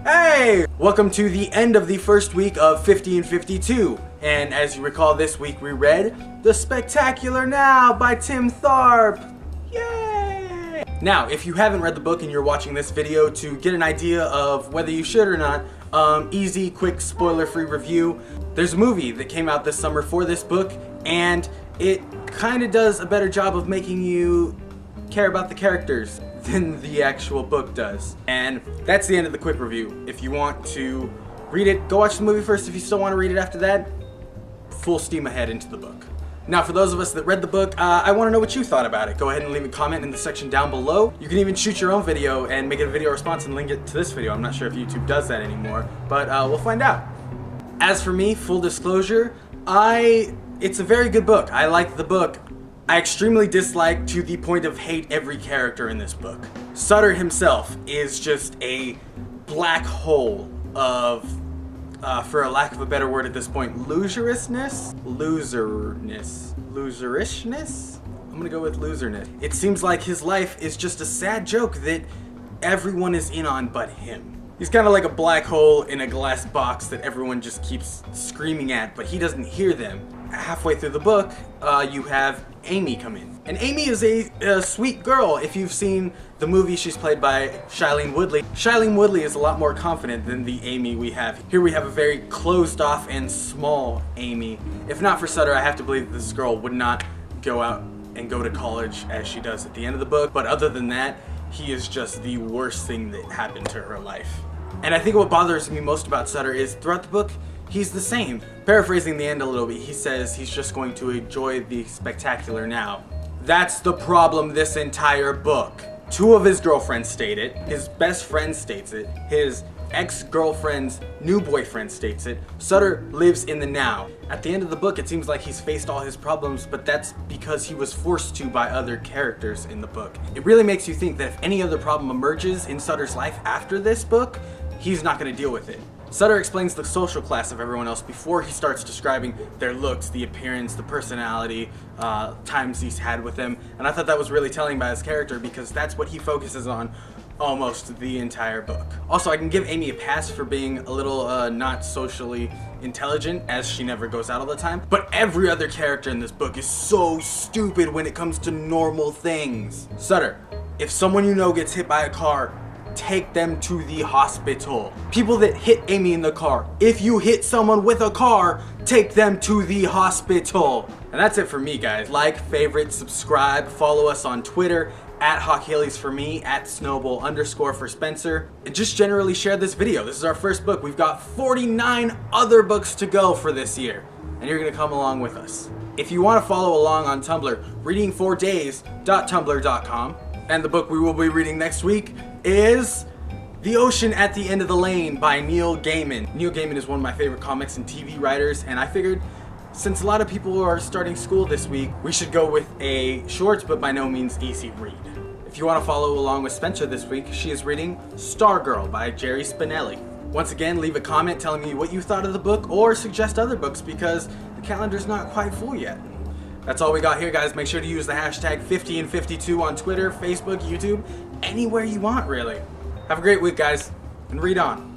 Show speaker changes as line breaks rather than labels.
Hey! Welcome to the end of the first week of 50 and 52. And as you recall, this week we read The Spectacular Now by Tim Tharp. Yay! Now, if you haven't read the book and you're watching this video to get an idea of whether you should or not, easy, quick, spoiler-free review. There's a movie that came out this summer for this book, and it kind of does a better job of making you care about the characters than the actual book does. And that's the end of the quick review. If you want to read it, go watch the movie first. If you still want to read it after that, full steam ahead into the book. Now, for those of us that read the book, I want to know what you thought about it. Go ahead and leave a comment in the section down below. You can even shoot your own video and make it a video response and link it to this video. I'm not sure if YouTube does that anymore, but we'll find out. As for me, full disclosure, it's a very good book. I liked the book. I extremely dislike, to the point of hate, every character in this book. Sutter himself is just a black hole of, for a lack of a better word at this point, loserishness? Loserishness? I'm gonna go with loserness. It seems like his life is just a sad joke that everyone is in on but him. He's kind of like a black hole in a glass box that everyone just keeps screaming at, but he doesn't hear them. Halfway through the book, you have Amy come in. And Amy is a sweet girl. If you've seen the movie, she's played by Shailene Woodley. Shailene Woodley is a lot more confident than the Amy we have. Here we have a very closed off and small Amy. If not for Sutter, I have to believe this girl would not go out and go to college as she does at the end of the book. But other than that, he is just the worst thing that happened to her life. And I think what bothers me most about Sutter is throughout the book, he's the same. Paraphrasing the end a little bit, he says he's just going to enjoy the spectacular now. That's the problem this entire book. Two of his girlfriends state it, his best friend states it, his ex-girlfriend's new boyfriend states it. Sutter lives in the now. At the end of the book, it seems like he's faced all his problems, but that's because he was forced to by other characters in the book. It really makes you think that if any other problem emerges in Sutter's life after this book, he's not going to deal with it. Sutter explains the social class of everyone else before he starts describing their looks, the appearance, the personality, times he's had with them, and I thought that was really telling by his character because that's what he focuses on almost the entire book. Also, I can give Amy a pass for being a little not socially intelligent, as she never goes out all the time, but every other character in this book is so stupid when it comes to normal things. Sutter, if someone you know gets hit by a car, take them to the hospital. People that hit Amy in the car, if you hit someone with a car, take them to the hospital. And that's it for me, guys. Like, favorite, subscribe, follow us on Twitter, @HawkHaley's for me, @Snowball_ for Spencer, and just generally share this video. This is our first book. We've got 49 other books to go for this year, and you're gonna come along with us. If you want to follow along on Tumblr, reading4days.tumblr.com, and the book we will be reading next week is The Ocean at the End of the Lane by Neil Gaiman. Neil Gaiman is one of my favorite comics and TV writers, and I figured since a lot of people are starting school this week, we should go with a short but by no means easy read. If you want to follow along with Spencer this week, she is reading Stargirl by Jerry Spinelli. Once again, leave a comment telling me what you thought of the book or suggest other books because the calendar's not quite full yet. That's all we got here, guys. Make sure to use the hashtag 50 and 52 on Twitter, Facebook, YouTube, anywhere you want, really. Have a great week, guys, and read on.